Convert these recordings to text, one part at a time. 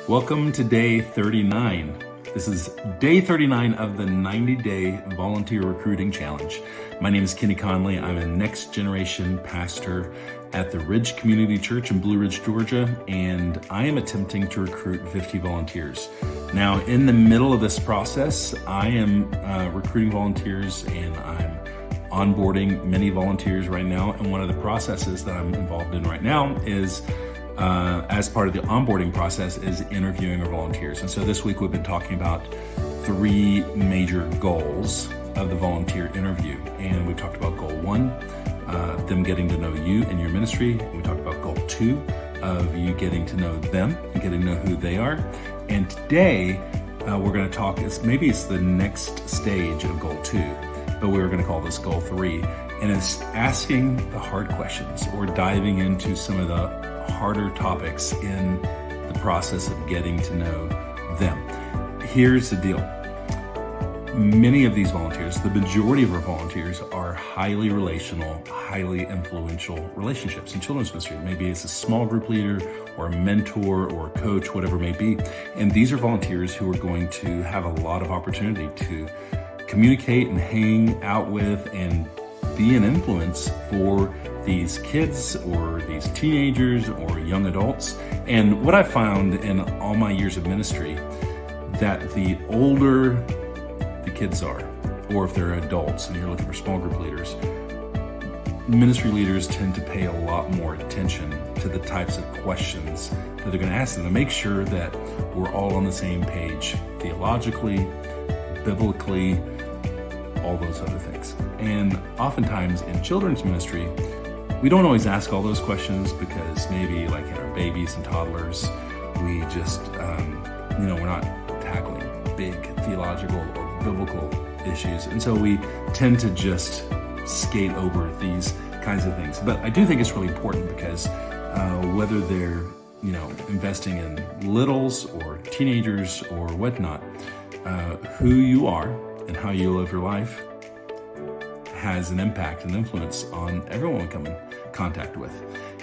Welcome to day 39. This is day 39 of the 90-day volunteer recruiting challenge. My name is Kenny Conley. I'm a next generation pastor at the Ridge Community Church in Blue Ridge, Georgia, and I am attempting to recruit 50 volunteers. Now, in the middle of this process, I am recruiting volunteers and I'm onboarding many volunteers right now. And one of the processes that I'm involved in right now is as part of the onboarding process is interviewing our volunteers. And so this week we've been talking about three major goals of the volunteer interview. And we've talked about goal one, them getting to know you and your ministry. We talked about goal two of you getting to know them and getting to know who they are. And today we're going to talk, it's the next stage of goal two, but we're going to call this goal three. And it's asking the hard questions or diving into some of the harder topics in the process of getting to know them. Here's the deal. Many of these volunteers, the majority of our volunteers, are highly relational, highly influential relationships in children's ministry. Maybe it's a small group leader or a mentor or a coach, whatever it may be. And these are volunteers who are going to have a lot of opportunity to communicate and hang out with and be an influence for these kids or these teenagers or young adults. And what I found in all my years of ministry, that the older the kids are, or if they're adults and you're looking for small group leaders, ministry leaders tend to pay a lot more attention to the types of questions that they're going to ask them to make sure that we're all on the same page theologically, biblically, all those other things. And oftentimes in children's ministry, we don't always ask all those questions because maybe like in our babies and toddlers, we just, we're not tackling big theological or biblical issues. And so we tend to just skate over these kinds of things. But I do think it's really important because whether they're, investing in littles or teenagers or whatnot, who you are and how you live your life has an impact and influence on everyone we come in contact with.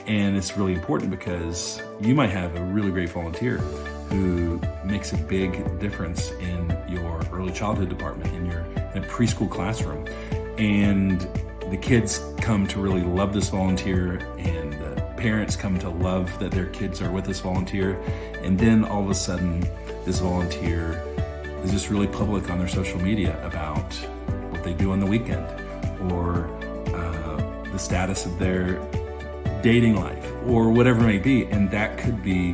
And it's really important because you might have a really great volunteer who makes a big difference in your early childhood department, in a preschool classroom. And the kids come to really love this volunteer, and the parents come to love that their kids are with this volunteer. And then all of a sudden, this volunteer is just really public on their social media about what they do on the weekend or the status of their dating life or whatever it may be. And that could be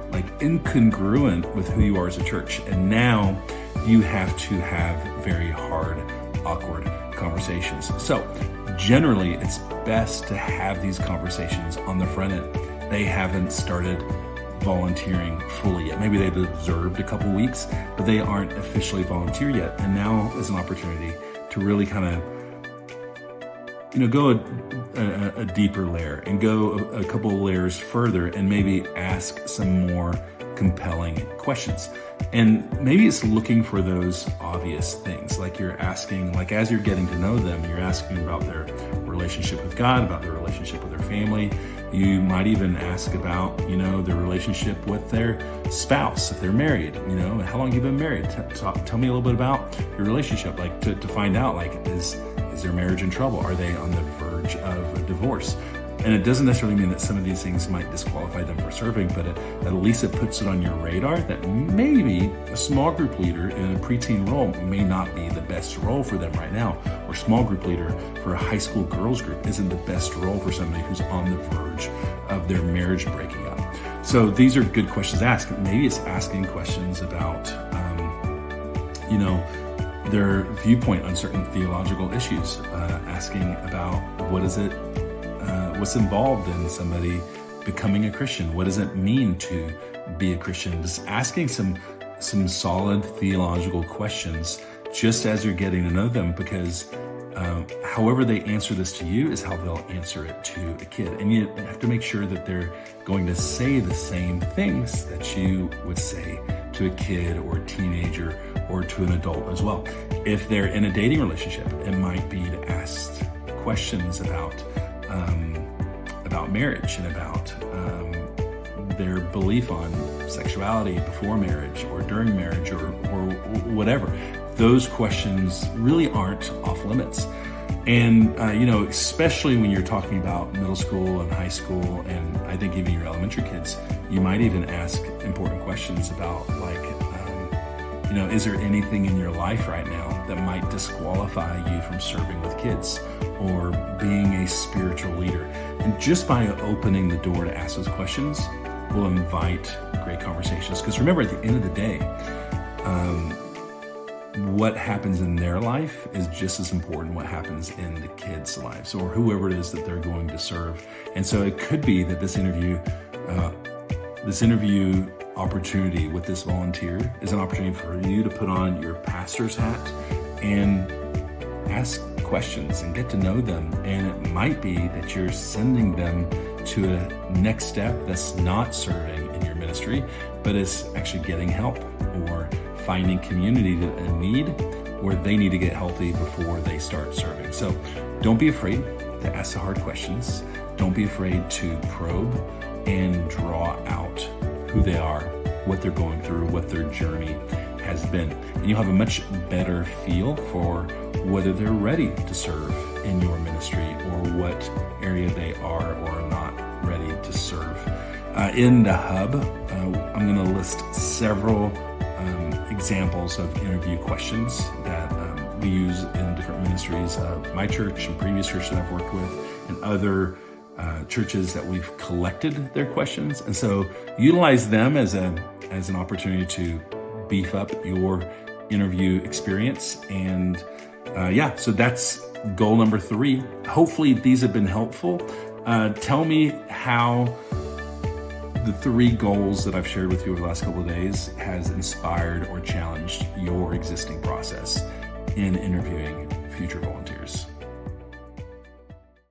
like incongruent with who you are as a church. And now you have to have very hard, awkward conversations. So generally it's best to have these conversations on the front end. They haven't started volunteering fully yet. Maybe they've observed a couple weeks, but they aren't officially volunteer yet. And now is an opportunity to really kind of, go a deeper layer and go a couple of layers further and maybe ask some more compelling questions. And maybe it's looking for those obvious things, like you're asking, like as you're getting to know them, you're asking about their relationship with God, about their relationship with their family. You might even ask about, their relationship with their spouse, if they're married, how long you've been married. Tell me a little bit about your relationship, like to find out, like, is their marriage in trouble? Are they on the verge of a divorce? And it doesn't necessarily mean that some of these things might disqualify them for serving, but at least it puts it on your radar that maybe a small group leader in a preteen role may not be the best role for them right now, or small group leader for a high school girls group isn't the best role for somebody who's on the verge of their marriage breaking up. So these are good questions to ask. Maybe it's asking questions about, their viewpoint on certain theological issues, asking about what's involved in somebody becoming a Christian. What does it mean to be a Christian? Just asking some solid theological questions just as you're getting to know them, because however they answer this to you is how they'll answer it to a kid. And you have to make sure that they're going to say the same things that you would say to a kid or a teenager or to an adult as well. If they're in a dating relationship, it might be to ask questions about marriage and about their belief on sexuality before marriage or during marriage or whatever. Those questions really aren't off limits. And, especially when you're talking about middle school and high school, and I think even your elementary kids, you might even ask important questions about is there anything in your life right now that might disqualify you from serving with kids or being a spiritual leader? And just by opening the door to ask those questions will invite great conversations. Because remember, at the end of the day, what happens in their life is just as important what happens in the kids' lives or whoever it is that they're going to serve. And so it could be that this interview opportunity with this volunteer is an opportunity for you to put on your pastor's hat and ask questions and get to know them. And it might be that you're sending them to a next step that's not serving in your ministry, but is actually getting help or finding community in need where they need to get healthy before they start serving. So don't be afraid to ask the hard questions. Don't be afraid to probe and draw out who they are, what they're going through, what their journey has been. And you'll have a much better feel for whether they're ready to serve in your ministry or what area they are or are not ready to serve. In the hub, I'm going to list several examples of interview questions that we use in different ministries of my church and previous churches that I've worked with and other churches that we've collected their questions. And so utilize them as an opportunity to beef up your interview experience. And so that's goal number 3. Hopefully these have been helpful. Tell me how the 3 goals that I've shared with you over the last couple of days has inspired or challenged your existing process in interviewing future volunteers.